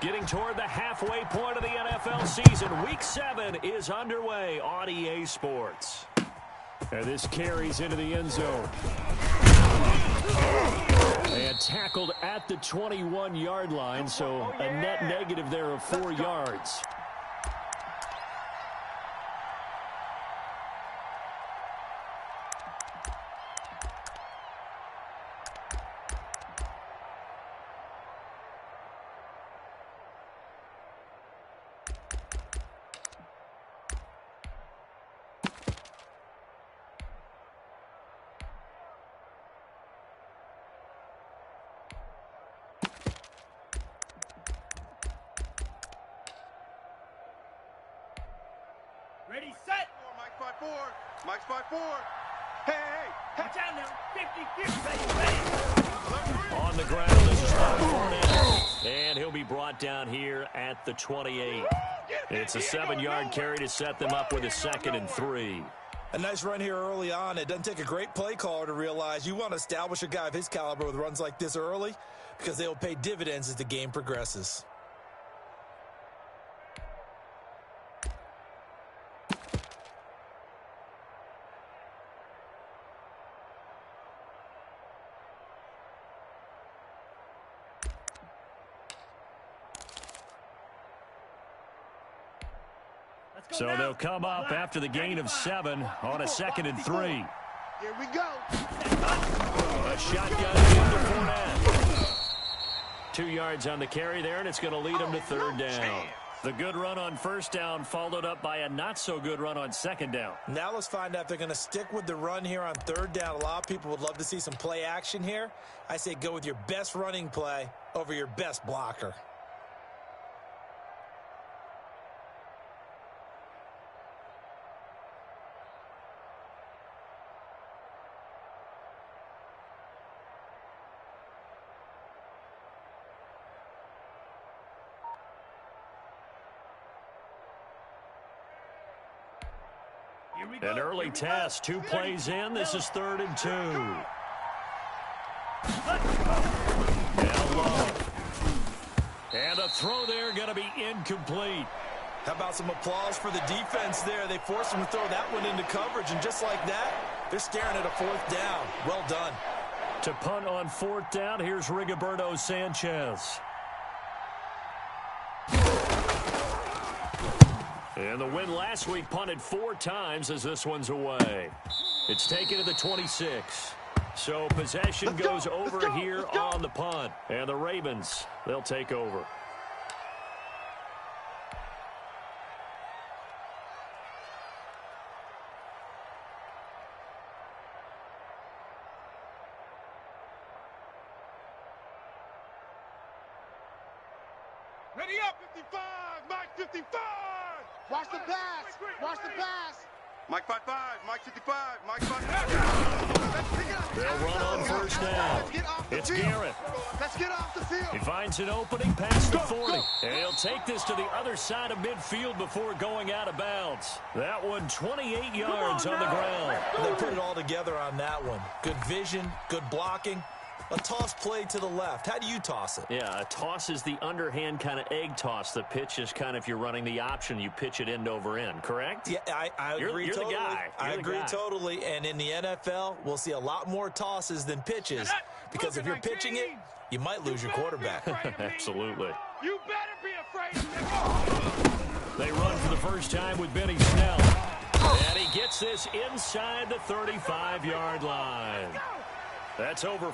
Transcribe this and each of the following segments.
Getting toward the halfway point of the NFL season. Week 7 is underway on EA Sports. And this carries into the end zone. And tackled at the 21-yard line, so a net negative there of 4 yards. Ready, set. Mike's 5-4. Mike's 5-4. Hey, hey. Watch out now. 50-50. On the ground, this is Fournette. And he'll be brought down here at the 28. It's a 7-yard carry to set them up with a 2nd and 3. A nice run here early on. It doesn't take a great play caller to realize you want to establish a guy of his caliber with runs like this early because they will pay dividends as the game progresses. So they'll come up after the gain of 7 on a 2nd and 3. Here we go. A shotgun into Fournette. 2 yards on the carry there, and it's going to lead him to 3rd down. The good run on 1st down followed up by a not-so-good run on 2nd down. Now let's find out if they're going to stick with the run here on 3rd down. A lot of people would love to see some play action here. I say go with your best running play over your best blocker. An early test, 2 plays in. This is 3rd and 2. Now Love. And a throw there going to be incomplete. How about some applause for the defense there? They forced him to throw that one into coverage, and just like that, they're staring at a 4th down. Well done. To punt on 4th down, here's Rigoberto Sanchez. And the win last week punted 4 times as this one's away. It's taken to the 26. So possession goes over here on the punt. And the Ravens, they'll take over. Ready up, 55. Mike 55. Watch the pass. Watch the pass. Mike 5-5. Mike 55. Mike 5-5. They'll run on 1st down. It's Garrett. Let's get off the field. He finds an opening past the 40. And he'll take this to the other side of midfield before going out of bounds. That one 28 yards on the ground. They put it all together on that one. Good vision, good blocking. A toss play to the left. How do you toss it? Yeah, a toss is the underhand kind of egg toss. The pitch is kind of if you're running the option, you pitch it end over end, correct? Yeah, I agree you're totally. The guy. I agree totally. And in the NFL, we'll see a lot more tosses than pitches because if you're pitching it, you might lose your quarterback. Absolutely. You better be afraid. They run for the first time with Benny Snell. And he gets this inside the 35-yard line. That's over.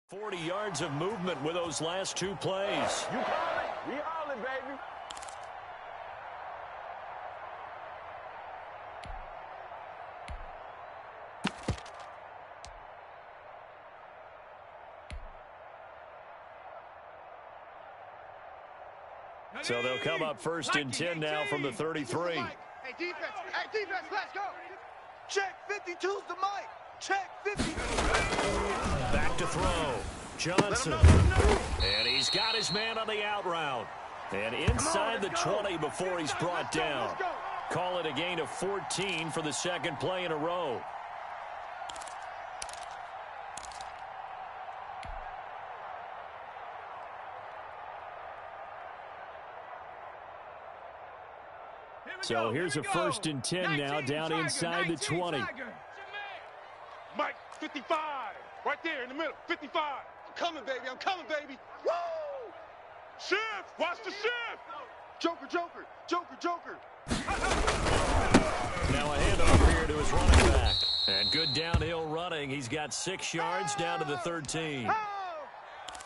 40 yards of movement with those last 2 plays. You call it. We all it, baby. So they'll come up 1st and 10 now from the 33. Hey, defense. Hey, defense, let's go. Check 52's the mic. Check 50. Back to throw. Johnson. And he's got his man on the out route. And inside the 20 before he's brought down. Call it a gain of 14 for the 2nd play in a row. So here's a 1st and 10 now, down inside the 20. Mike, 55. Right there in the middle, 55. I'm coming, baby. I'm coming, baby. Woo! Shift. Watch the shift. Joker, Joker, Joker, Joker. Now a handoff here to his running back. And good downhill running. He's got 6 yards down to the 13.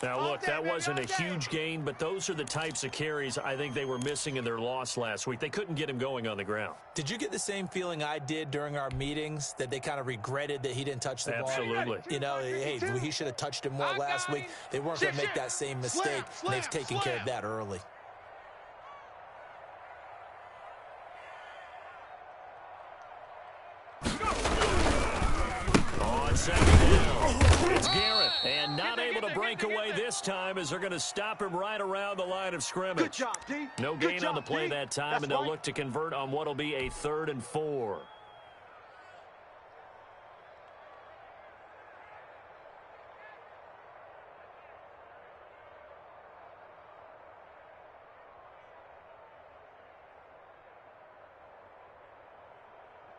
Now, look, that wasn't a huge gain, but those are the types of carries I think they were missing in their loss last week. They couldn't get him going on the ground. Did you get the same feeling I did during our meetings, that they kind of regretted that he didn't touch the ball? Absolutely. You know, hey, he should have touched him more last week. They weren't going to make that same mistake, and they've taken care of that early. On 2nd down, it's Garrett, and not able to break away this time as they're going to stop him right around the line of scrimmage. Good job, D. No gain on the play that time, and they'll look to convert on what will be a 3rd and 4.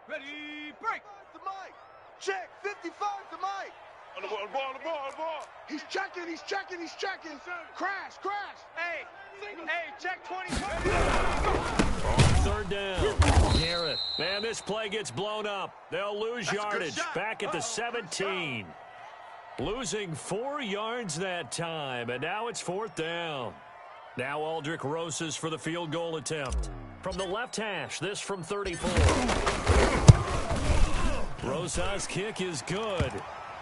Ready, break. The Mike. Check, 55 to Mike. On the ball. He's checking. Crash. Hey, check 25. On 3rd down, Garrett. Man, this play gets blown up. They'll lose yardage back at the 17. Losing 4 yards that time, and now it's 4th down. Now Aldrich Rosas for the field goal attempt. From the left hash, this from 34. Rosas' kick is good,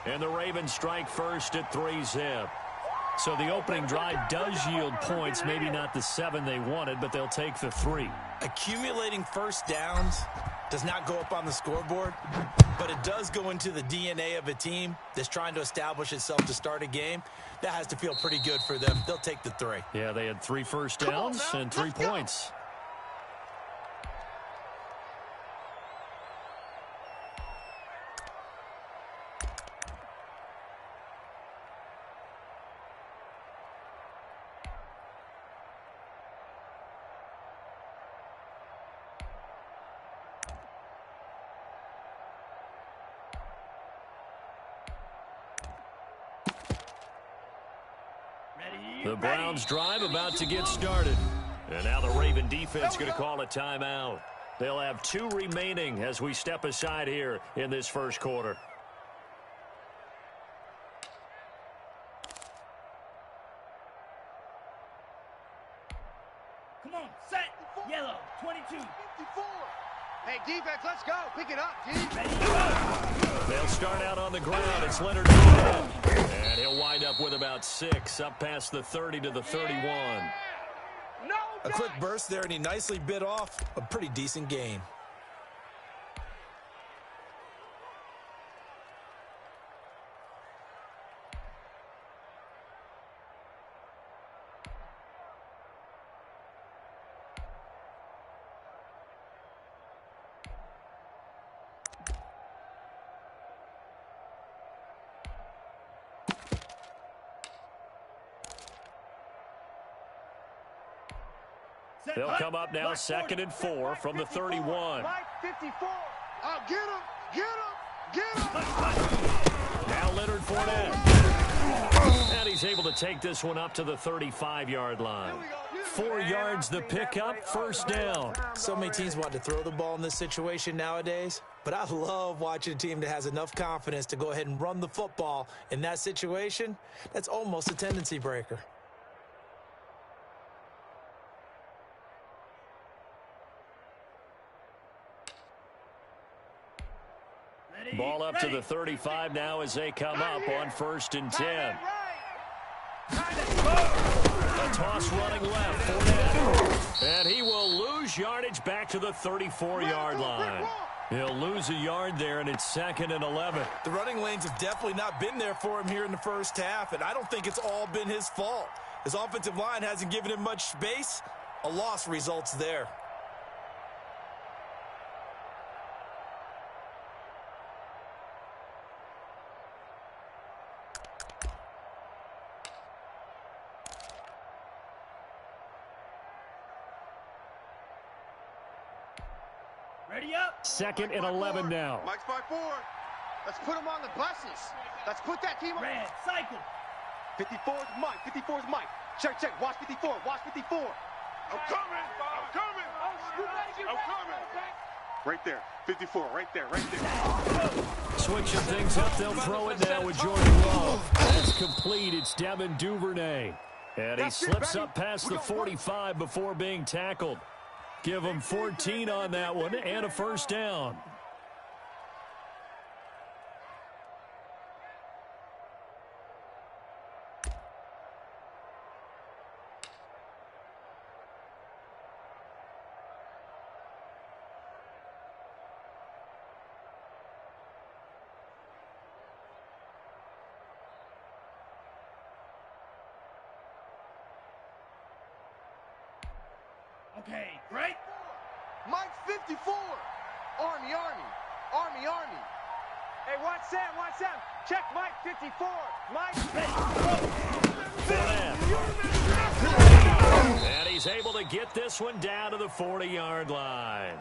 and the Ravens strike first at 3-zip. So the opening drive does yield points, maybe not the 7 they wanted, but they'll take the 3. Accumulating first downs does not go up on the scoreboard, but it does go into the DNA of a team that's trying to establish itself to start a game. That has to feel pretty good for them. They'll take the 3. Yeah, they had 3 first downs and 3 points. The Browns drive about to get started. And now the Raven defense going to call a timeout. They'll have 2 remaining as we step aside here in this first quarter. Come on, set. Yellow, 22. 54. Hey, defense, let's go. Pick it up, D. They'll start out on the ground. It's Leonard Fournette. And he'll wind up with about 6 up past the 30 to the 31. A quick burst there, and he nicely bit off a pretty decent gain. They'll come up now 2nd and 4 from the 31. Mike, 54. Get him. Now Leonard Fournette. And he's able to take this one up to the 35-yard line. 4 yards the pickup, 1st down. So many teams want to throw the ball in this situation nowadays, but I love watching a team that has enough confidence to go ahead and run the football. In that situation, that's almost a tendency breaker. Ball up to the 35 now as they come up on 1st and 10. A toss running left, Fournette. And he will lose yardage back to the 34-yard line. He'll lose a yard there, and it's 2nd and 11. The running lanes have definitely not been there for him here in the first half, and I don't think it's all been his fault. His offensive line hasn't given him much space. A loss results there. Ready up. 2nd and 11 now. Mike's 5-4. Let's put him on the buses. Let's put that team on. Red, cycle. 54 is Mike. 54 is Mike. Check, check. Watch 54. Watch 54. I'm coming. I'm coming. I'm coming. Right there. 54. Right there. Right there. Switching things up, they'll throw it now with Jordan Love. That's complete. It's Devin Duvernay. And he slips up past the 45 before being tackled. Give him 14 on that one and a first down. Okay, right? Mike's 54. Army, Army. Army, Army. Hey, watch Sam, watch Sam. Check Mike 54. Mike. And he's able to get this one down to the 40-yard line.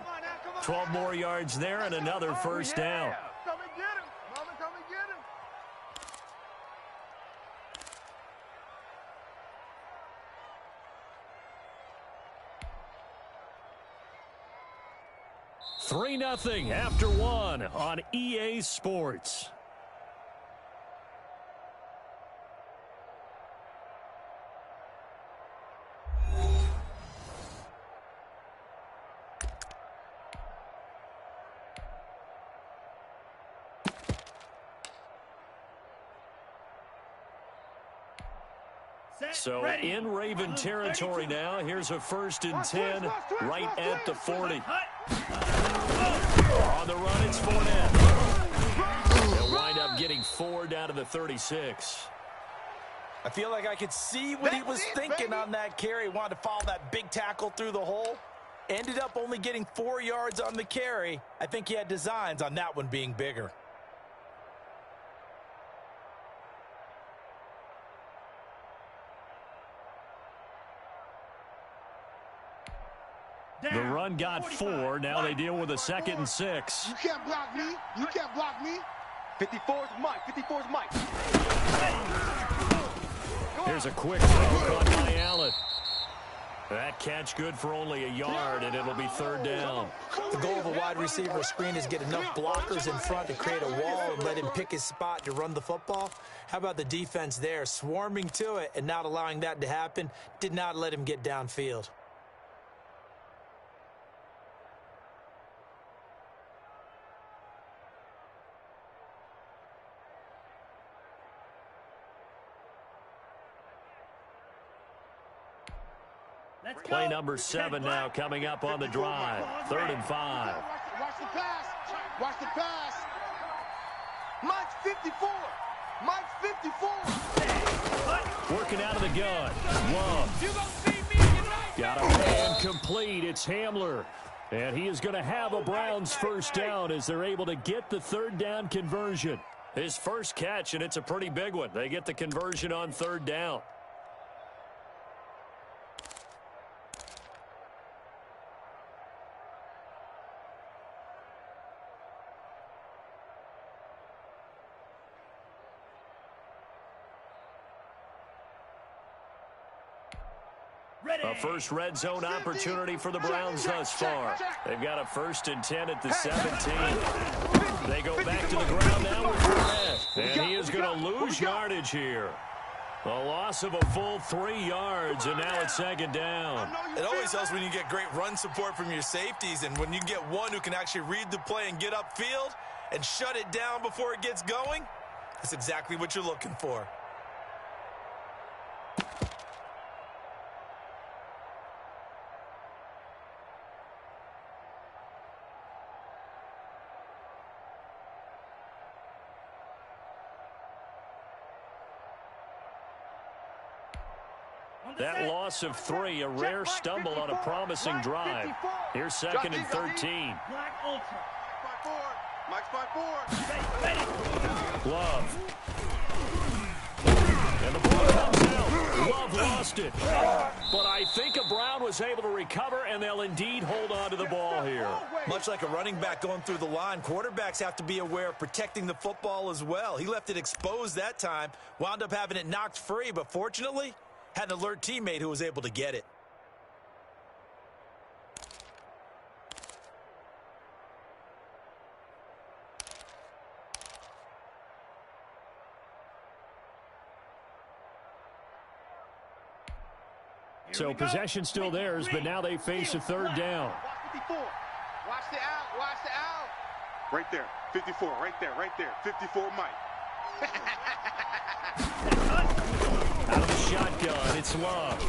12 more yards there and another first down. Come and get him. Mama, come and get him. 3-0 after 1 on EA Sports. So in Raven territory now. Here's a 1st and 10 right at the 40. On the run, it's Fournette. They'll wind up getting 4 down to the 36. I feel like I could see what he was thinking on that carry. Wanted to follow that big tackle through the hole. Ended up only getting 4 yards on the carry. I think he had designs on that one being bigger. The run got 4. Now they deal with a 2nd and 6. You can't block me. You can't block me. 54 is Mike. 54 is Mike. Here's a quick throw caught by Allen. That catch good for only a yard, and it'll be 3rd down. The goal of a wide receiver screen is get enough blockers in front to create a wall and let him pick his spot to run the football. How about the defense there, swarming to it and not allowing that to happen? Did not let him get downfield. Play number 7 now coming up on the drive. 3rd and 5. Watch the pass. Watch the pass. Mike's 54. Mike's 54. Working out of the gun. Love. Got a man complete. It's Hamler. And he is going to have a Browns first down as they're able to get the 3rd down conversion. His first catch, and it's a pretty big one. They get the conversion on 3rd down. A first red zone opportunity for the Browns thus far. They've got a 1st and 10 at the 17. They go back to the ground now with Fournette. And he is going to lose yardage here. A loss of a full 3 yards, and now it's 2nd down. It always helps when you get great run support from your safeties, and when you get one who can actually read the play and get upfield and shut it down before it gets going, that's exactly what you're looking for. That loss of 3, a rare stumble on a promising drive. Here's 2nd and 13. Black Ultra. 5-4. Mike's 5-4. Love. And the ball comes out. Love lost it. But I think Brown was able to recover, and they'll indeed hold on to the ball here. Much like a running back going through the line, quarterbacks have to be aware of protecting the football as well. He left it exposed that time, wound up having it knocked free, but fortunately, had an alert teammate who was able to get it. So possession still theirs, but now they face a third down. Watch 54. Watch the out. Watch the out. Right there. 54. Right there. Right there. 54 Mike. Out of the shotgun, it's Love.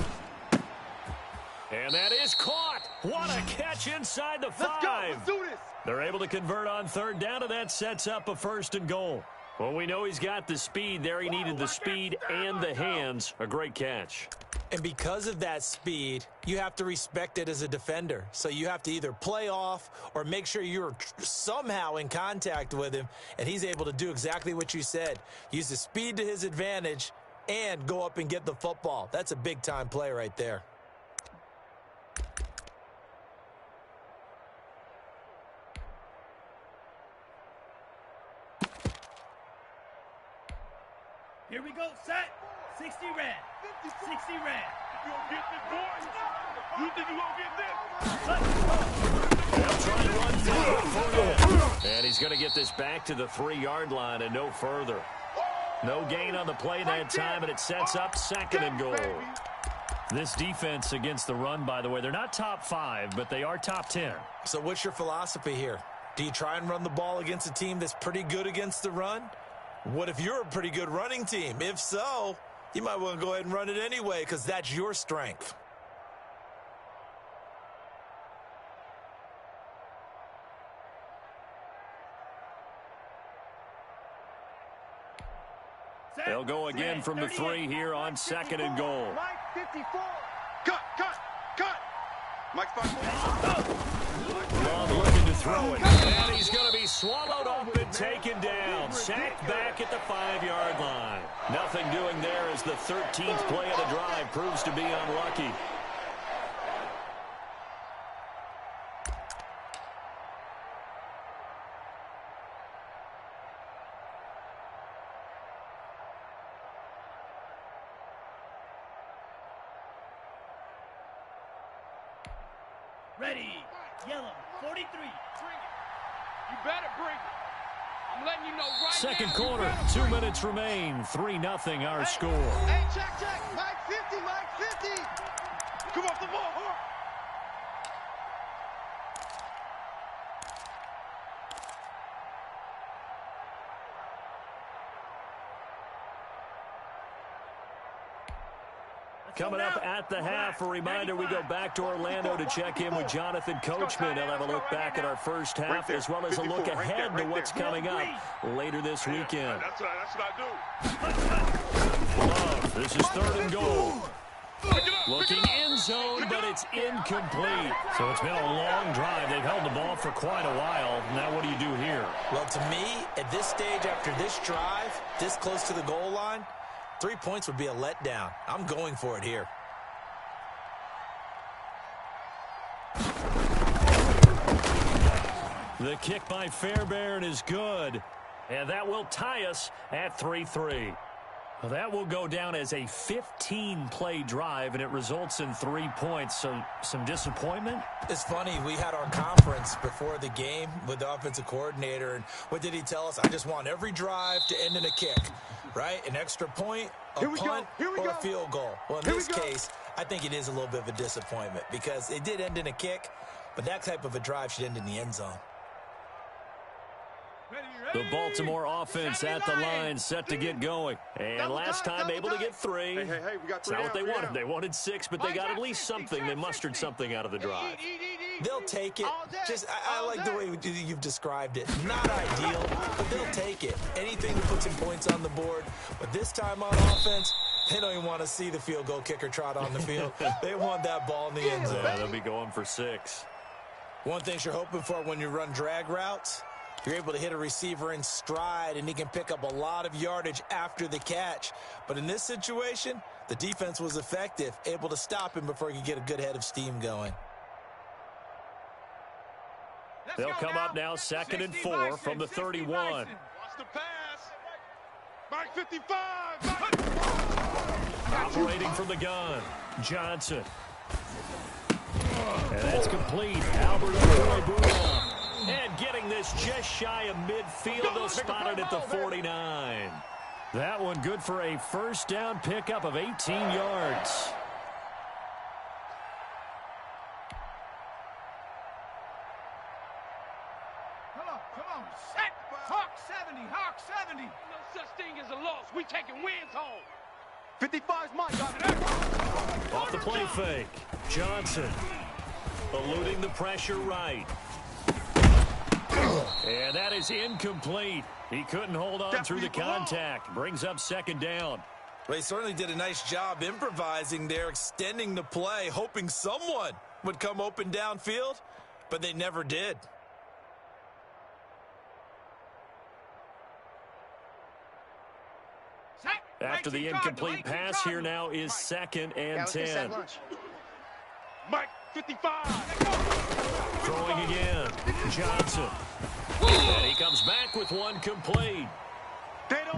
And that is caught. What a catch inside the 5. Let's go. Let's do this. They're able to convert on third down, and that sets up a 1st and goal. Well, we know he's got the speed there. He needed the speed and the hands. A great catch. And because of that speed, you have to respect it as a defender. So you have to either play off or make sure you're somehow in contact with him, and he's able to do exactly what you said. Use the speed to his advantage and go up and get the football. That's a big-time play right there. Here we go, set. 60 red. 60 red. You gonna get this, boy? You think you gonna get this? They'll try and run through it. And he's going to get this back to the 3-yard line and no further. No gain on the play that time, and it sets up 2nd and goal. This defense against the run, by the way, they're not top 5, but they are top 10. So what's your philosophy here? Do you try and run the ball against a team that's pretty good against the run? What if you're a pretty good running team? If so, you might want to go ahead and run it anyway because that's your strength. They'll go again from the 3 here on 2nd and goal. Mike 54. Cut. Mike 54. Love looking to throw it. And he's going to be swallowed up and taken down. Sacked back at the 5-yard line. Nothing doing there as the 13th play of the drive proves to be unlucky. Ready. Yellow. 43. You better bring it. I'm letting you know right Second now. quarter, 2 minutes remain. 3-0 our score. Hey, check. Mike 50, Mike 50. Come off the ball, hard. Coming up at the half, a reminder, we go back to Orlando to check in with Jonathan Coachman. He'll have a look back at our first half as well as a look ahead to what's coming up later this weekend. That's what I do. Love, this is 3rd and goal. Looking end zone, but it's incomplete. So it's been a long drive. They've held the ball for quite a while. Now what do you do here? Well, to me, at this stage after this drive, this close to the goal line, 3 points would be a letdown. I'm going for it here. The kick by Fairbairn is good. And that will tie us at 3-3. Well, that will go down as a 15-play drive, and it results in 3 points. So some disappointment? It's funny, we had our conference before the game with the offensive coordinator, and what did he tell us? I just want every drive to end in a kick, right? An extra point, a punt, or a field goal. Well, in this case, I think it is a little bit of a disappointment because it did end in a kick, but that type of a drive should end in the end zone. The Baltimore offense at the line, set to get going. And last time able to get 3. Hey, we got 3 It's not what they wanted. down. They wanted 6, but they got at least something. They mustered something out of the drive. They'll take it. I like the way you've described it. Not ideal, but they'll take it. Anything that puts some points on the board. But this time on offense, they don't even want to see the field goal kicker trot on the field. They want that ball in the end zone. Yeah, they'll be going for 6. One thing you're hoping for when you run drag routes, You're able to hit a receiver in stride, and he can pick up a lot of yardage after the catch. But in this situation, the defense was effective, able to stop him before he could get a good head of steam going. They'll come up now, 2nd and 4 from the 31. Watch the pass. Mike 55. Operating from the gun, Johnson. And that's complete. Albert Okoye-Buna. And getting this just shy of midfield. They'll spot it at the 49. That one good for a first down pickup of 18 yards. Come on, set. Hawk 70, Hawk 70. No such thing as a loss. We taking wins home. 55's mine. Off the play fake. Johnson eluding the pressure right. And that is incomplete. He couldn't hold on through the contact. Brings up 2nd down. Well, he certainly did a nice job improvising there, extending the play, hoping someone would come open downfield, but they never did. After the incomplete pass, here now is 2nd and 10. Mike 55. Throwing again. Johnson. And he comes back with one complete.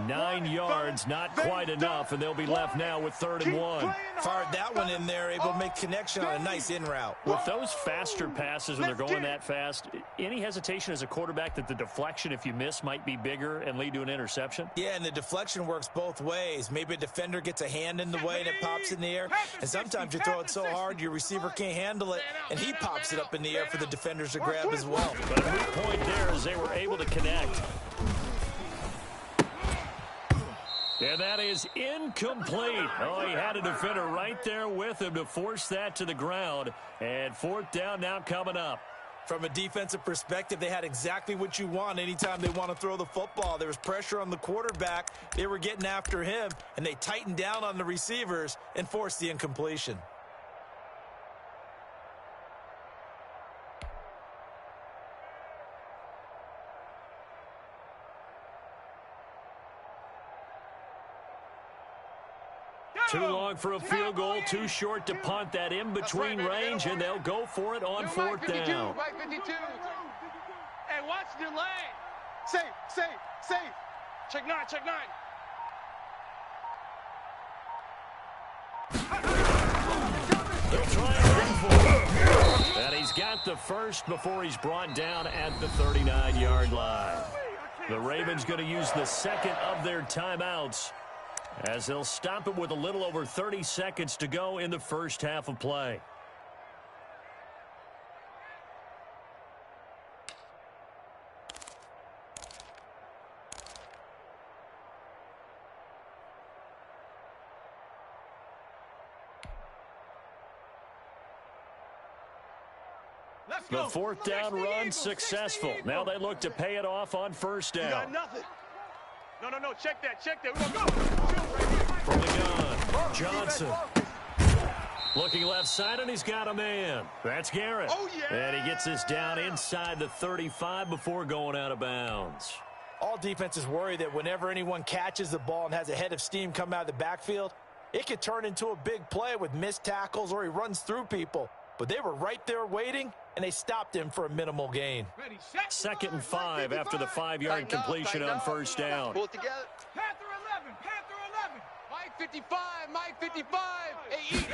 9 yards, not quite enough, and they'll be left now with 3rd and 1. Fired that one in there, able to make connection on a nice in route. With those faster passes, when they're going that fast, any hesitation as a quarterback that the deflection, if you miss, might be bigger and lead to an interception? Yeah, and the deflection works both ways. Maybe a defender gets a hand in the way and it pops in the air, and sometimes you throw it so hard your receiver can't handle it, and he pops it up in the air for the defenders to grab as well. But a moot point there as they were able to connect. And that is incomplete. Oh, he had a defender right there with him to force that to the ground. And 4th down now coming up. From a defensive perspective, they had exactly what you want anytime they want to throw the football. There was pressure on the quarterback. They were getting after him, and they tightened down on the receivers and forced the incompletion. Too long for a field goal, too short to punt. That in between range, and they'll go for it on 4th down. Mike 52. Hey, watch the lane. Safe. Check 9, check 9. They'll try and run for it. And he's got the first before he's brought down at the 39-yard line. The Ravens going to use the 2nd of their timeouts, as they'll stop it with a little over 30 seconds to go in the first half of play. The 4th down run successful. Now they look to pay it off on 1st down. You got nothing. No, check that. We're going to go. From the gun, Johnson. Looking left side, and he's got a man. That's Garrett. Oh, yeah. And he gets this down inside the 35 before going out of bounds. All defenses worry that whenever anyone catches the ball and has a head of steam come out of the backfield, it could turn into a big play with missed tackles or he runs through people. But they were right there waiting, and they stopped him for a minimal gain. 2nd and 5 after the 5-yard completion on 1st down. Pull it together. Panther 11, Panther 11. Mike 55. Hey,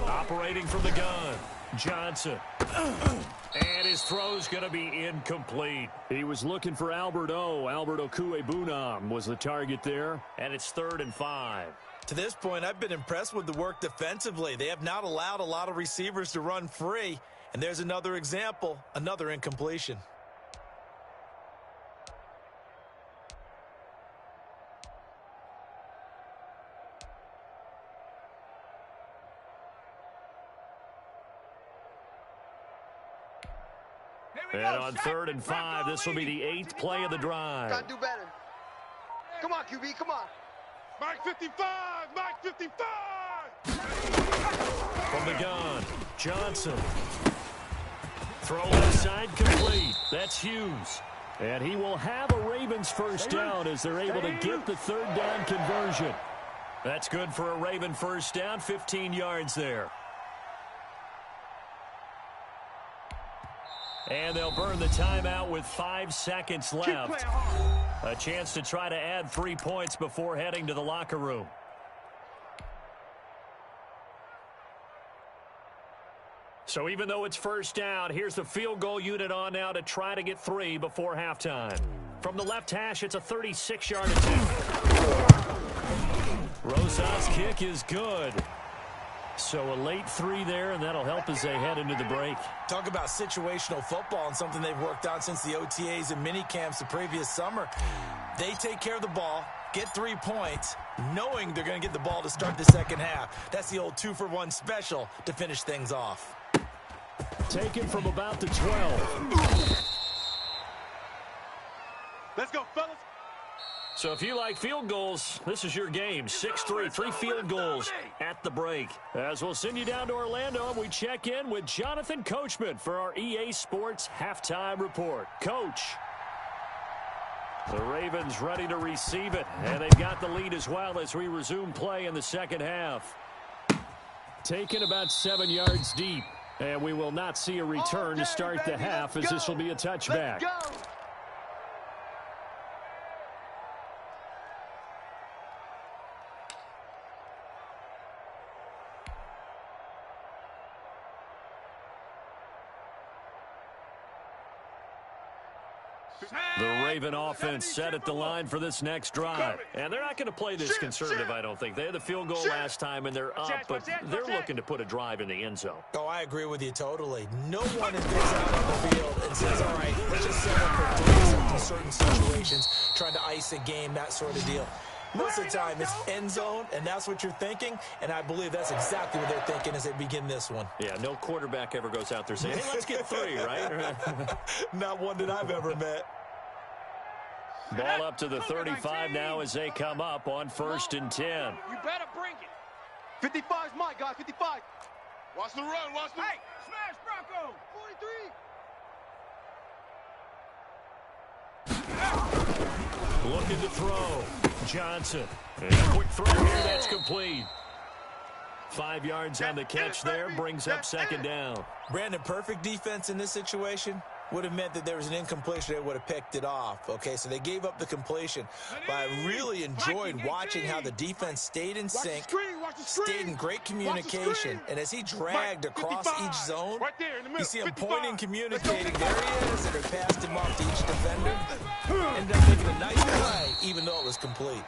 Operating from the gun, Johnson. And his throw's going to be incomplete. He was looking for Albert Okoye-Buna was the target there, and it's 3rd and 5. To this point, I've been impressed with the work defensively. They have not allowed a lot of receivers to run free. And there's another example, another incompletion. And on 3rd and 5, this will be the 8th play of the drive. Gotta do better. Come on, QB, come on. Mike 55. From the gun, Johnson. Throw inside, complete. That's Hughes. And he will have a Ravens first down as they're able to get the third down conversion. That's good for a Raven first down, 15 yards there. And they'll burn the timeout with 5 seconds left. A chance to try to add 3 points before heading to the locker room. So even though it's first down, here's the field goal unit on now to try to get 3 before halftime. From the left hash, it's a 36-yard attempt. Rosas' kick is good. So a late 3 there, and that'll help as they head into the break. Talk about situational football and something they've worked on since the OTAs and mini camps the previous summer. They take care of the ball, get 3 points, knowing they're going to get the ball to start the second half. That's the old 2-for-1 special to finish things off. Taken from about the 12. Let's go, fellas. So if you like field goals, this is your game. 6-3, 3 field goals at the break. As we'll send you down to Orlando, and we check in with Jonathan Coachman for our EA Sports Halftime Report. Coach. The Ravens ready to receive it, and they've got the lead as well as we resume play in the second half. Taken about 7 yards deep, and we will not see a return to start the half as this will be a touchback. The Raven offense set at the line for this next drive. And they're not going to play this conservative, I don't think. They had the field goal last time, and they're up, but they're looking to put a drive in the end zone. Oh, I agree with you totally. No one goes out on the field and says, all right, let's just set up for 3 in certain situations, trying to ice a game, that sort of deal. Most of the time, it's end zone, and that's what you're thinking, and I believe that's exactly what they're thinking as they begin this one. Yeah, no quarterback ever goes out there saying, hey, let's get 3, right? Not one that I've ever met. Ball up to the 35 now as they come up on 1st and 10. You better bring it. 55's my guy, 55. Watch the run, watch the... Hey, smash Bronco. 43. Looking to throw. Johnson. And a quick throw here, that's complete. 5 yards on the catch there, brings up 2nd down. Brandon, perfect defense in this situation would have meant that there was an incompletion. They would have picked it off. Okay, so they gave up the completion. But I really enjoyed watching how the defense stayed in sync, stayed in great communication. And as he dragged across each zone, you see him pointing, communicating. There he is, and they passed him off to each defender. Ended up making a nice play, even though it was complete.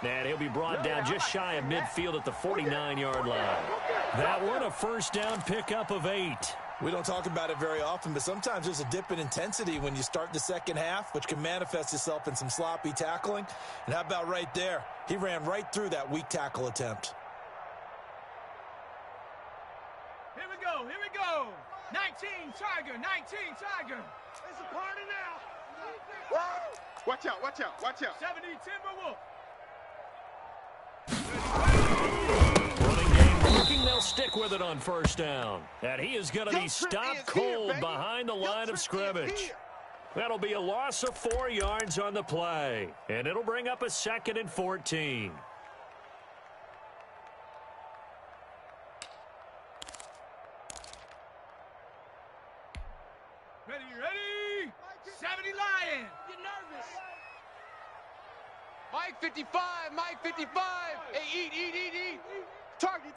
And he'll be brought down just shy of midfield at the 49-yard line. That one, a first down pickup of 8. We don't talk about it very often, but sometimes there's a dip in intensity when you start the second half, which can manifest itself in some sloppy tackling. And how about right there? He ran right through that weak tackle attempt. Here we go, here we go. 19 Tiger, 19 Tiger. It's a party now. Woo! Watch out, watch out, watch out. 70 Timberwolf. Running game working, they'll stick with it on 1st down. And he is going to be stopped cold behind the line of scrimmage. That'll be a loss of 4 yards on the play. And it'll bring up a 2nd and 14. Ready, ready. 70 Lion. You're nervous. Mike 55, Mike 55. Hey, eat. Target.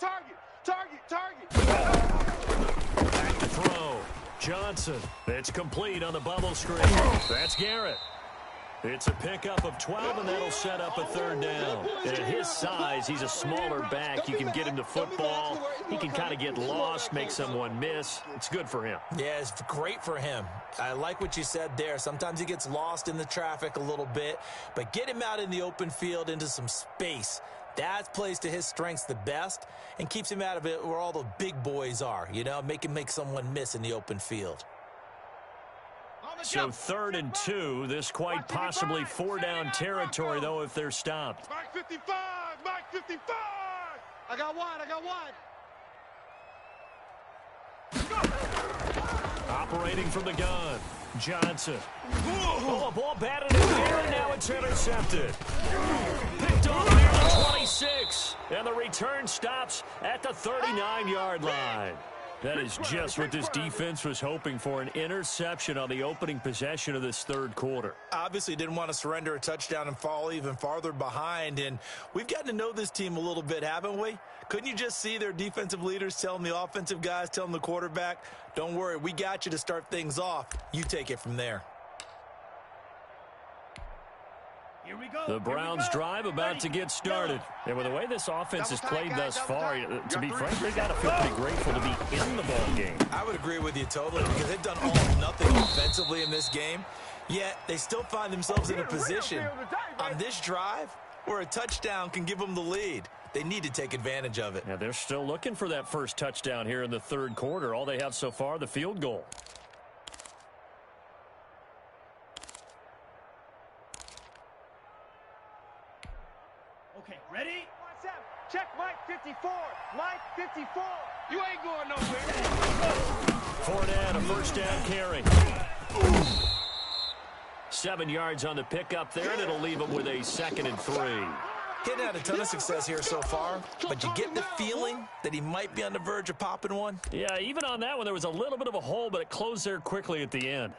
Back to throw. Johnson. It's complete on the bubble screen. That's Garrett. It's a pickup of 12, and that'll set up a 3rd down. And at his size, he's a smaller back. You can get him to football. He can kind of get lost, make someone miss. It's good for him. Yeah, it's great for him. I like what you said there. Sometimes he gets lost in the traffic a little bit, but get him out in the open field into some space. That plays to his strengths the best and keeps him out of it where all the big boys are, you know, make someone miss in the open field. So 3rd and 2, this quite possibly 4-down territory, though, if they're stopped. Mike 55, Mike 55. I got one. Operating from the gun, Johnson. Oh, a ball batted in the air, and now it's intercepted. Picked off near the 26, and the return stops at the 39-yard line. That is just what this defense was hoping for, an interception on the opening possession of this third quarter. Obviously didn't want to surrender a touchdown and fall even farther behind, and we've gotten to know this team a little bit, haven't we? Couldn't you just see their defensive leaders telling the offensive guys, telling the quarterback, don't worry, we got you to start things off. You take it from there. Here we go. The Browns drive about to get started. And with the way this offense has played thus far, to be frank, they got to feel pretty grateful to be in the ball game. I would agree with you totally because they've done all or nothing offensively in this game, yet they still find themselves in a position on this drive where a touchdown can give them the lead. They need to take advantage of it. Yeah, they're still looking for that first touchdown here in the third quarter. All they have so far, the field goal. Okay, ready? Check Mike 54. Mike 54. You ain't going nowhere. Fournette, a first down carry. 7 yards on the pickup there, and it'll leave them with a 2nd and 3. Getting had a ton of success here so far, but you get the feeling that he might be on the verge of popping one. Yeah, even on that one, there was a little bit of a hole, but it closed there quickly at the end.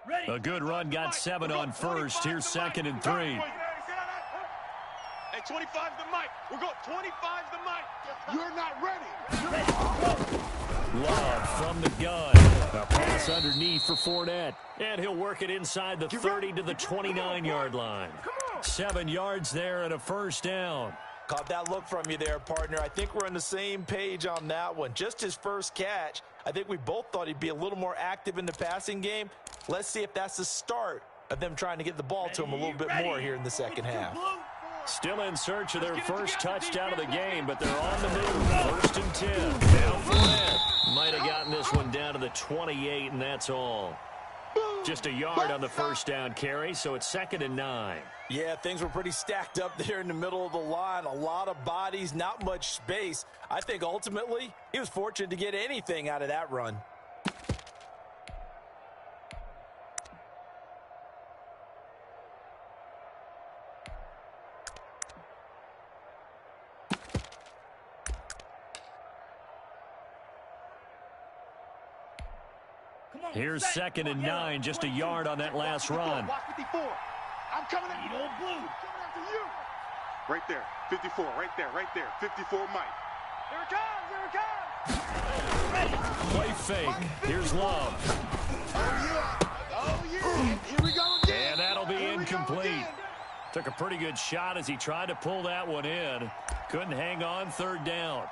Ready? A good run, got 7 on first. Here's 2nd and 3. Hey, 25's the mic. We're going 25's the mic. You're not ready. Love from the gun. A pass underneath for Fournette. And he'll work it inside the 30 to the 29-yard line. 7 yards there and a first down. Caught that look from you there, partner. I think we're on the same page on that one. Just his first catch. I think we both thought he'd be a little more active in the passing game. Let's see if that's the start of them trying to get the ball to him a little bit more here in the second half. Still in search of their first touchdown of the game, but they're on the move. 1st and 10. Down Fournette. Might have gotten this one down to the 28, and that's all. Just a yard on the first down carry, so it's 2nd and 9. Yeah, things were pretty stacked up there in the middle of the line. A lot of bodies, not much space. I think ultimately he was fortunate to get anything out of that run. Here's 2nd and 9, just a yard on that last run. Watch 54. I'm coming at Eat old blue. coming after you. Right there. 54. Right there. Right there. 54 Mike. Here it comes. Here it comes. Play fake. Here's Love. Oh, yeah. Here we go again. And that'll be Here we go incomplete. again. Took a pretty good shot as he tried to pull that one in. Couldn't hang on, 3rd down.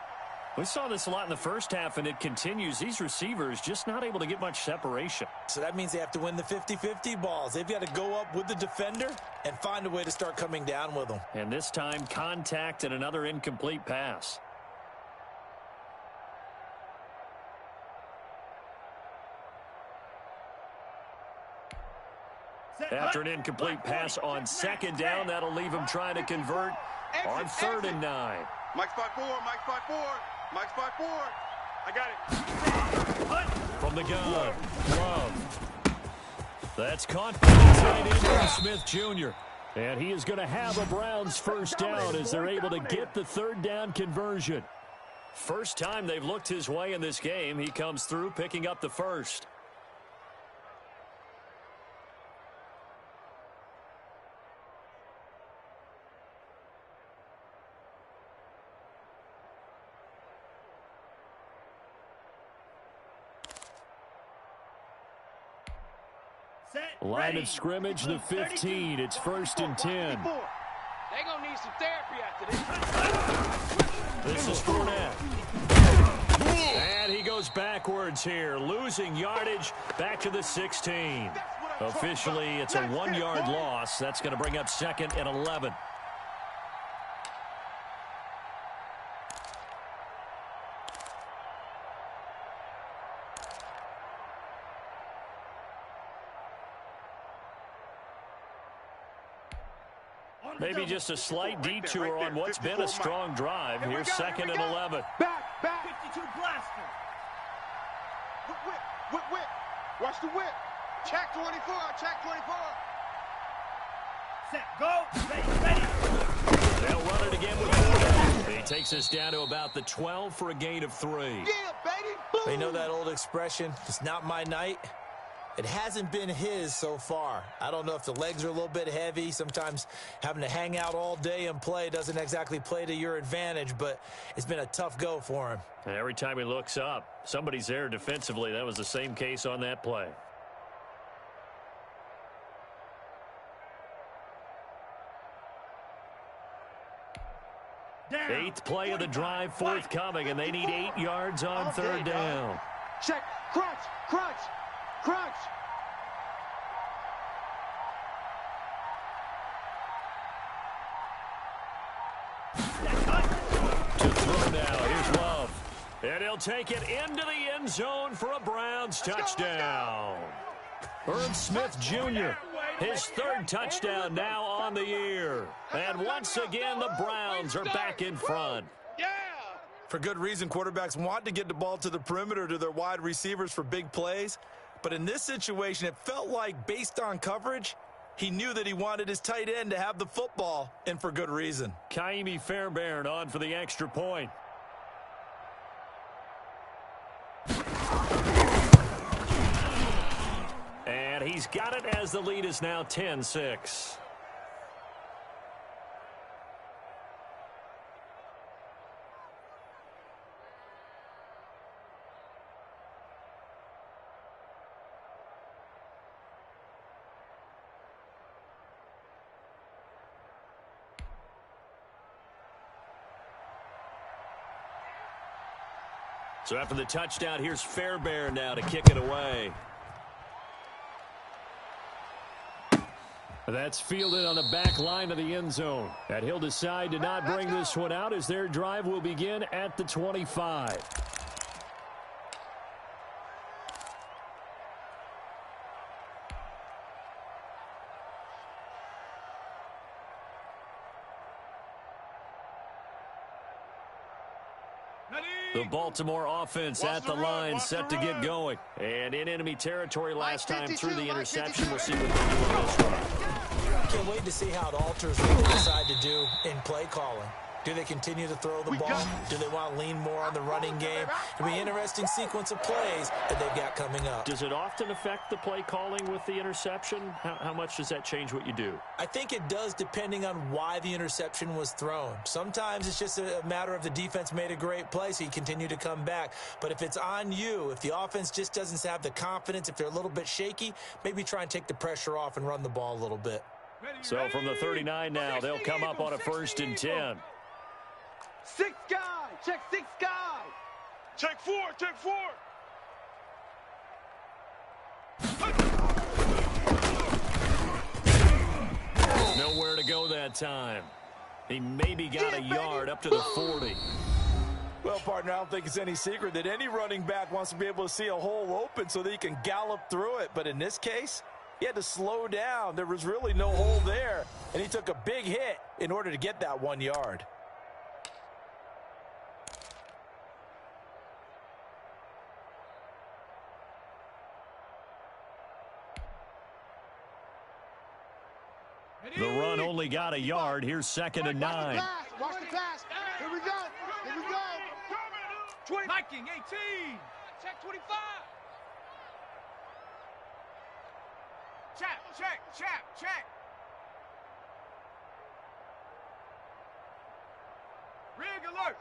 We saw this a lot in the first half, and it continues. These receivers just not able to get much separation. So that means they have to win the 50-50 balls. They've got to go up with the defender and find a way to start coming down with them. And this time, contact and another incomplete pass. After an incomplete pass on 2nd down, that'll leave him trying to convert on 3rd and 9. Mike spot 4. Mike spot 4. Mike spot 4. I got it. From the gun, Love. That's caught by the tight end from Smith Jr. And he is going to have a Browns first down as they're able to get the 3rd down conversion. First time they've looked his way in this game. He comes through picking up the first. Line of scrimmage, the 15. It's 1st and 10. They gonna need some therapy after this. This is Fournette. And he goes backwards here, losing yardage back to the 16. Officially, it's a 1-yard loss. That's going to bring up 2nd and 11. Maybe just a slight detour on what's been a strong drive. Here's 2nd and 11. Back. 52 blaster. Whip. Watch the whip. Check 24. Set, go. Ready. They'll run it again with 4. He takes us down to about the 12 for a gain of 3. Yeah, baby. Boom. They know that old expression, it's not my night. It hasn't been his so far. I don't know if the legs are a little bit heavy. Sometimes having to hang out all day and play doesn't exactly play to your advantage, but it's been a tough go for him. And every time he looks up, somebody's there defensively. That was the same case on that play. Down. 8th play of the drive forthcoming, and they need 8 yards on 3rd down. Check. Crunch. To throw now, here's Love. And he'll take it into the end zone for a Browns touchdown. Irv Smith Jr., his 3rd touchdown now on the year. And once again, the Browns are back in front. Yeah. For good reason, quarterbacks want to get the ball to the perimeter to their wide receivers for big plays. But in this situation, it felt like, based on coverage, he knew that he wanted his tight end to have the football, and for good reason. Kaimi Fairbairn on for the extra point. And he's got it as the lead is now 10-6. So after the touchdown, here's Fairbairn now to kick it away. That's fielded on the back line of the end zone. And he'll decide to not bring this one out as their drive will begin at the 25. The Baltimore offense at the line, set to get going. And in enemy territory last time through the interception. We'll see what they do on this drive. Can't wait to see how it alters what they decide to do in play calling. Do they continue to throw the ball? Do they want to lean more on the running game? It'll be an interesting sequence of plays that they've got coming up. Does it often affect the play calling with the interception? How much does that change what you do? I think it does, depending on why the interception was thrown. Sometimes it's just a matter of the defense made a great play, so you continue to come back. But if it's on you, if the offense just doesn't have the confidence, if they're a little bit shaky, maybe try and take the pressure off and run the ball a little bit. So from the 39 now, they'll come up on a 1st and 10. 6 guy. Check 6 guy. Check 4. Nowhere to go that time. He maybe got a yard up to the 40. Well, partner, I don't think it's any secret that any running back wants to be able to see a hole open so that he can gallop through it. But in this case, he had to slow down. There was really no hole there, and he took a big hit in order to get that 1 yard. The run only got a yard. Here's 2nd and 9. Watch the pass. Here we go. Viking 18. Check 25. Check. Rig alert.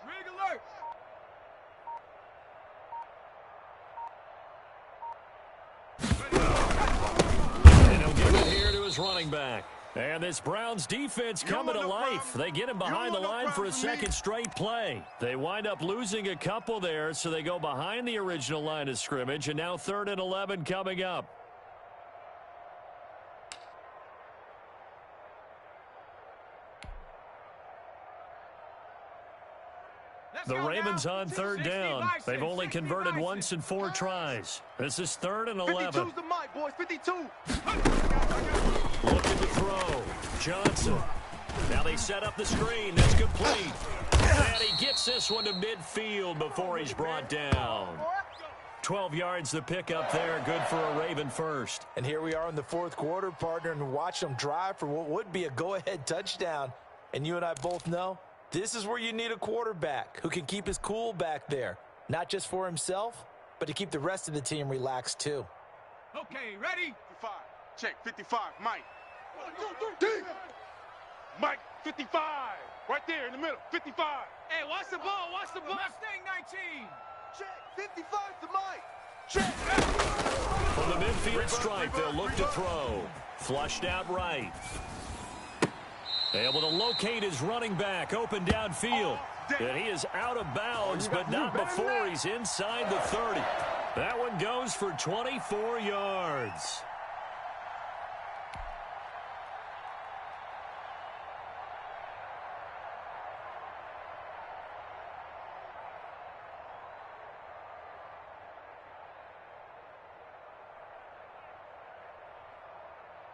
And he'll give it here to his running back. And this Browns defense coming to life. They get him behind the line for a 2nd straight play. They wind up losing a couple there, so they go behind the original line of scrimmage, and now 3rd and 11 coming up. The Ravens on 3rd down. They've only converted once in 4 tries. This is 3rd and 11. 52's the mic, boys. 52. Looking to throw. Johnson. Now they set up the screen. That's complete. And he gets this one to midfield before he's brought down. 12 yards the pickup there. Good for a Raven first. And here we are in the fourth quarter, partner, and watch them drive for what would be a go-ahead touchdown. And you and I both know this is where you need a quarterback who can keep his cool back there. Not just for himself, but to keep the rest of the team relaxed too. Okay, ready? 55. Check, 55. Mike. 1, 2, 3. Mike, 55. Right there in the middle, 55. Hey, watch the ball, watch the ball. Mustang 19. Check, 55 to Mike. Check. From the midfield stripe, they'll look to throw. Flushed out right. Able to locate his running back, open downfield. And he is out of bounds, but not before he's inside the 30. That one goes for 24 yards.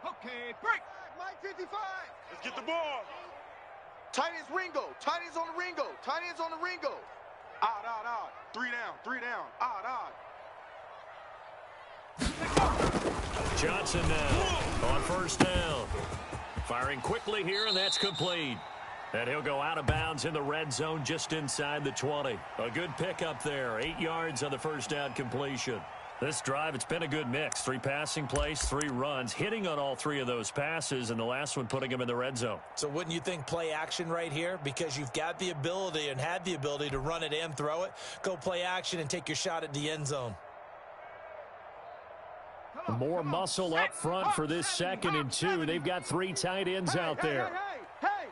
Okay, break. Mike 55. Let's get the ball. Tight ends Ringo. Tight ends on the Ringo. Tight ends on the Ringo. Odd, odd, odd. 3 down, 3 down. Odd, odd. Johnson now on first down. Firing quickly here, and that's complete. And he'll go out of bounds in the red zone just inside the 20. A good pickup there. 8 yards on the first down completion. This drive, it's been a good mix. 3 passing plays, 3 runs, hitting on all 3 of those passes, and the last one putting him in the red zone. So wouldn't you think play action right here? Because you've got the ability and had the ability to run it and throw it. Go play action and take your shot at the end zone. More muscle up front for this 2nd and 2. They've got 3 tight ends out there. Hey,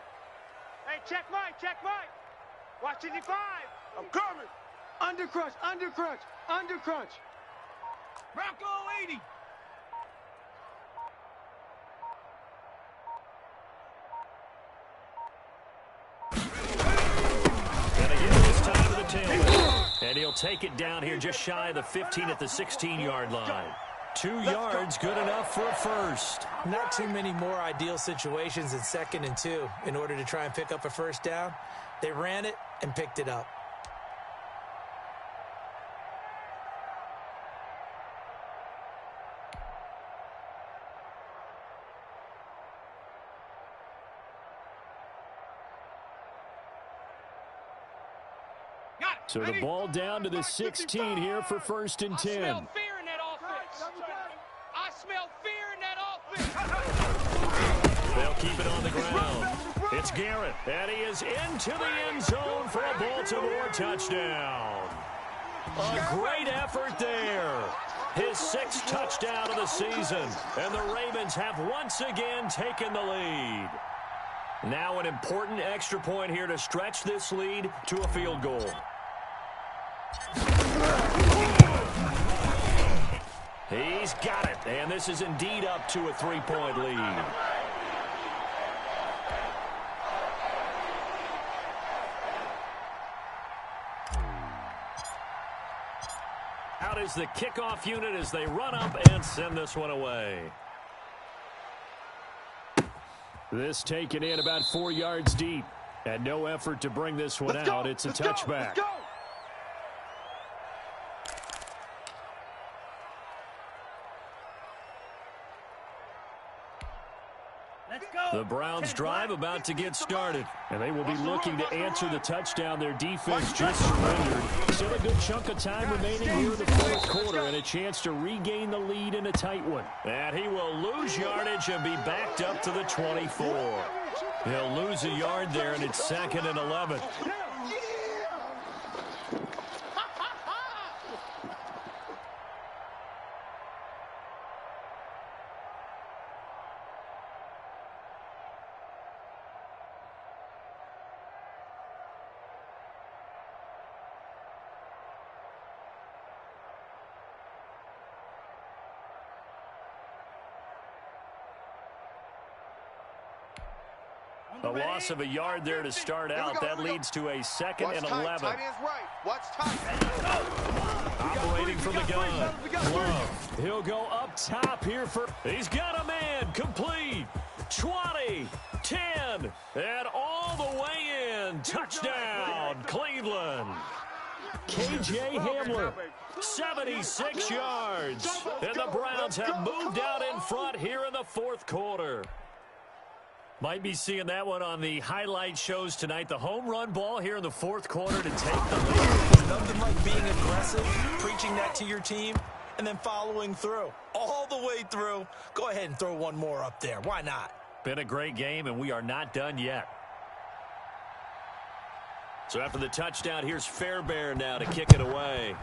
check Mike, check Mike. Watch 55. I'm coming. Undercrunch, undercrunch, undercrunch. Bronco 80. And again, this time to the tailback. And he'll take it down here just shy of the 15 at the 16-yard line. 2 yards, good enough for a first. Not too many more ideal situations in 2nd and 2 in order to try and pick up a first down. They ran it and picked it up. So the ball down to the 16 here for 1st and 10. I smell fear in that offense. I smell fear in that offense. They'll keep it on the ground. It's Garrett, and he is into the end zone for a Baltimore touchdown. A great effort there. His 6th touchdown of the season, and the Ravens have once again taken the lead. Now an important extra point here to stretch this lead to a field goal. He's got it, and this is indeed up to a 3-point lead. Out is the kickoff unit as they run up and send this one away. This taken in about 4 yards deep, and no effort to bring this one out. It's a touchback. The Browns drive about to get started, and they will be looking to answer the touchdown their defense just surrendered. Still a good chunk of time remaining here in the fourth quarter, and a chance to regain the lead in a tight one. And he will lose yardage and be backed up to the 24. He'll lose a yard there, and it's 2nd and 11. A loss of a yard there to start out. That leads to a 2nd and 11. Tight ends right. Watch tight. Operating from the gun. Love. He'll go up top here for... He's got a man. Complete. 20, 10, and all the way in. Touchdown, Cleveland. K.J. Hamler, 76 yards. And the Browns have moved out in front here in the fourth quarter. Might be seeing that one on the highlight shows tonight. The home run ball here in the fourth quarter to take the lead. Nothing like being aggressive, preaching that to your team, and then following through. All the way through. Go ahead and throw one more up there. Why not? Been a great game, and we are not done yet. So after the touchdown, here's Fairbairn now to kick it away.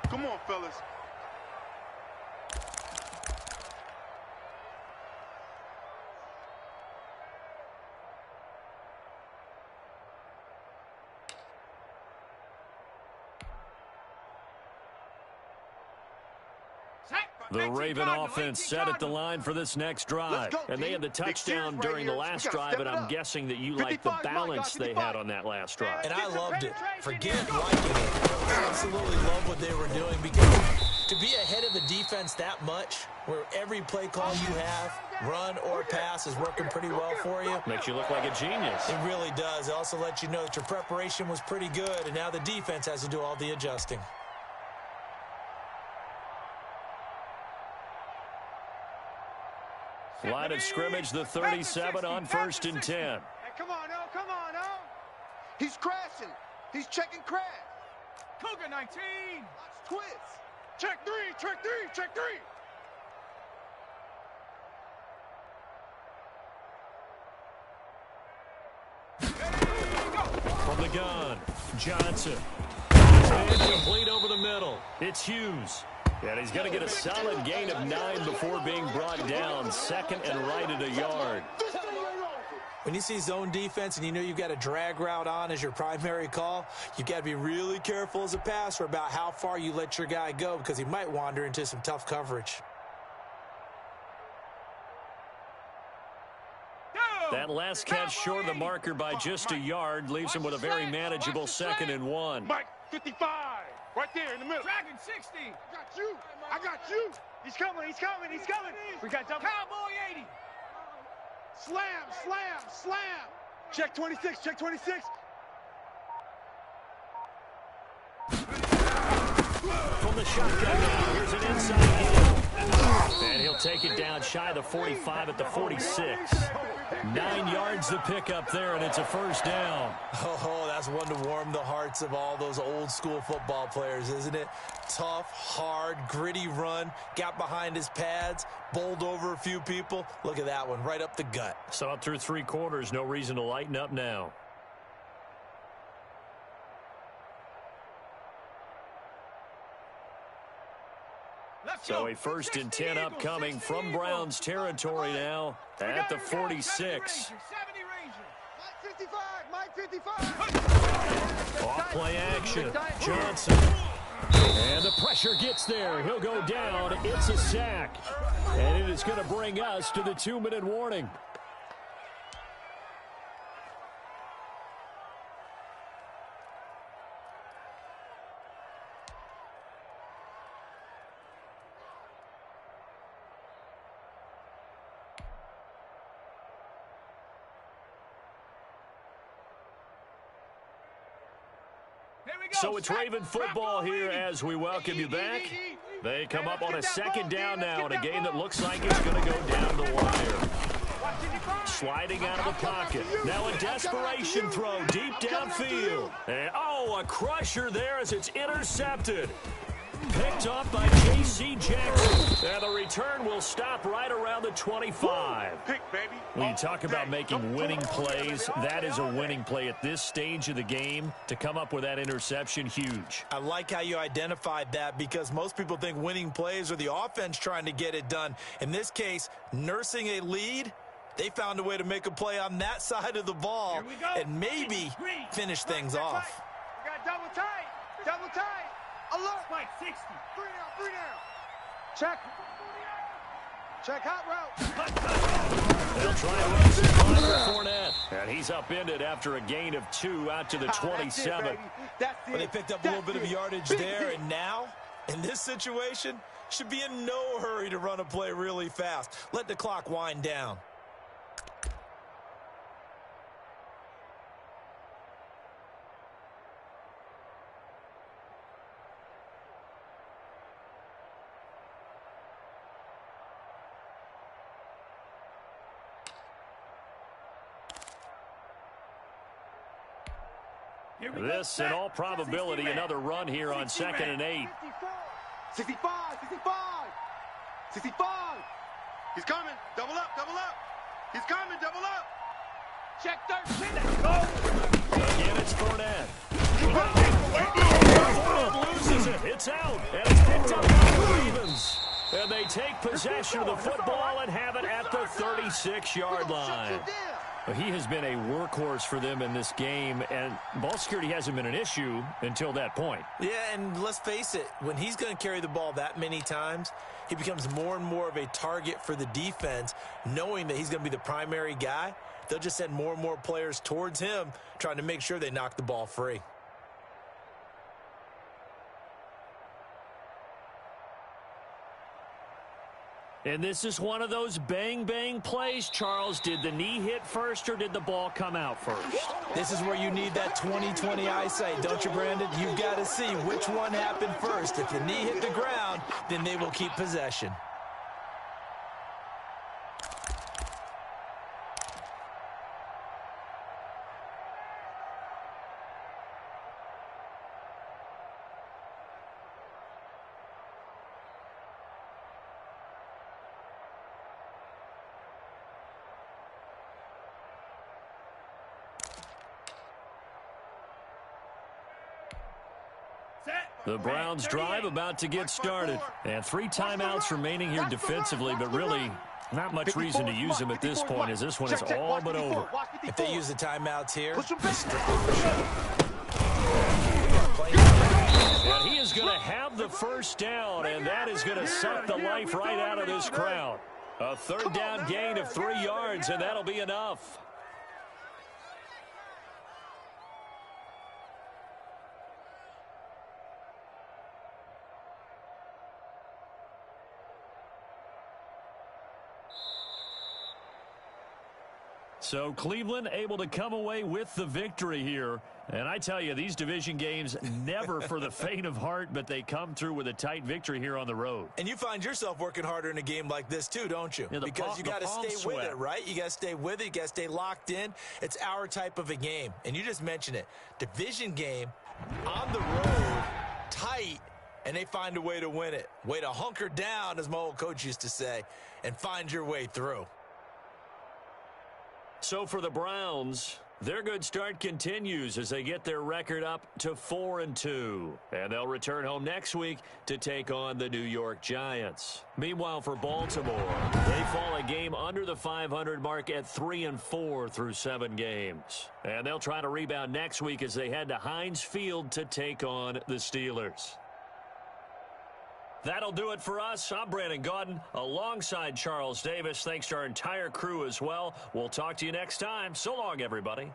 Come on, fellas. The Raven offense set at the line for this next drive. And they had the touchdown during the last drive, and I'm guessing that you like the balance they had on that last drive. And I loved it. Forget liking it. I absolutely love what they were doing, because to be ahead of the defense that much, where every play call you have, run or pass, is working pretty well for you. Makes you look like a genius. It really does. It also lets you know that your preparation was pretty good, and now the defense has to do all the adjusting. Line of scrimmage, the 37 on 1st and 10. Hey, come on, oh, come on, oh. He's crashing. He's checking crash. Cougar 19. Twist. Check three, check three, check three. From the gun, Johnson. And complete over the middle. It's Hughes. And he's going to get a solid gain of 9 before being brought down. Second and right at a yard. When you see zone defense and you know you've got a drag route on as your primary call, you've got to be really careful as a passer about how far you let your guy go, because he might wander into some tough coverage. That last catch short of the marker by just a yard leaves him with a very manageable 2nd and 1. Mike, 55. Right there in the middle. Dragon 60. I got you. I got you. He's coming. He's coming. He's coming. We got double. Cowboy 80. Slam, slam, slam. Check 26. Check 26. From the shotgun now, here's an inside hit. And he'll take it down shy of the 45 at the 46. 9 yards to pick up there, and it's a first down. Oh, that's one to warm the hearts of all those old school football players, isn't it? Tough, hard, gritty run, got behind his pads, bowled over a few people. Look at that one, right up the gut. Saw it through 3 quarters, no reason to lighten up now. So a 1st and 10 upcoming from Browns territory now at the 46. Mike 55. Off play action. Johnson. And the pressure gets there. He'll go down. It's a sack. And it is going to bring us to the 2-minute warning. So it's Raven football here as we welcome you back. They come up on a 2nd down now in a game that looks like it's going to go down the wire. Sliding out of the pocket. Now a desperation throw deep downfield. And, oh, a crusher there as it's intercepted. Picked up by J.C. Jackson. And the return will stop right around the 25. Pick, baby. When you talk about making winning plays, that is a winning play at this stage of the game. To come up with that interception, huge. I like how you identified that, because most people think winning plays are the offense trying to get it done. In this case, nursing a lead, they found a way to make a play on that side of the ball and maybe finish things off. We got double tight. Double tight. Alert. Spike 60. 3 down. Check. Check hot route. They'll try to run some time for Fournette. And he's upended after a gain of 2 out to the 27. Well, they picked up a little bit of yardage there, and now In this situation, should be in no hurry to run a play really fast. Let the clock wind down. This, in all probability, another run here on 2nd and 8. 65, 65, 65. He's coming. Double up, double up. He's coming, double up. Check 13. Let's go. Again, it's Fournette. Fournette loses it. It's out. And it's picked up by the Ravens. And they take possession of the football and have it at the 36-yard line. He has been a workhorse for them in this game, and ball security hasn't been an issue until that point. Yeah, and let's face it, when he's going to carry the ball that many times, he becomes more and more of a target for the defense, knowing that he's going to be the primary guy. They'll just send more and more players towards him, trying to make sure they knock the ball free. And this is one of those bang-bang plays, Charles. Did the knee hit first or did the ball come out first? This is where you need that 20/20 eyesight, don't you, Brandon? You've got to see which one happened first. If the knee hit the ground, then they will keep possession. The Browns drive about to get started. And 3 timeouts remaining here defensively, but really not much reason to use them at this point, as this one is all but over. If they use the timeouts here, and he is going to have the first down, and that is going to suck the life right out of this crowd. A 3rd down gain of 3 yards, and that'll be enough. So Cleveland able to come away with the victory here. And I tell you, these division games never for the faint of heart, but they come through with a tight victory here on the road. And you find yourself working harder in a game like this too, don't you? Yeah, because you got to stay with it, right? You got to stay with it. You got to stay locked in. It's our type of a game. And you just mentioned it. Division game, on the road, tight, and they find a way to win it. Way to hunker down, as my old coach used to say, and find your way through. So for the Browns, their good start continues as they get their record up to 4-2. And they'll return home next week to take on the New York Giants. Meanwhile, for Baltimore, they fall a game under the 500 mark at 3-4 through 7 games. And they'll try to rebound next week as they head to Heinz Field to take on the Steelers. That'll do it for us. I'm Brandon Gaudin alongside Charles Davis. Thanks to our entire crew as well. We'll talk to you next time. So long, everybody.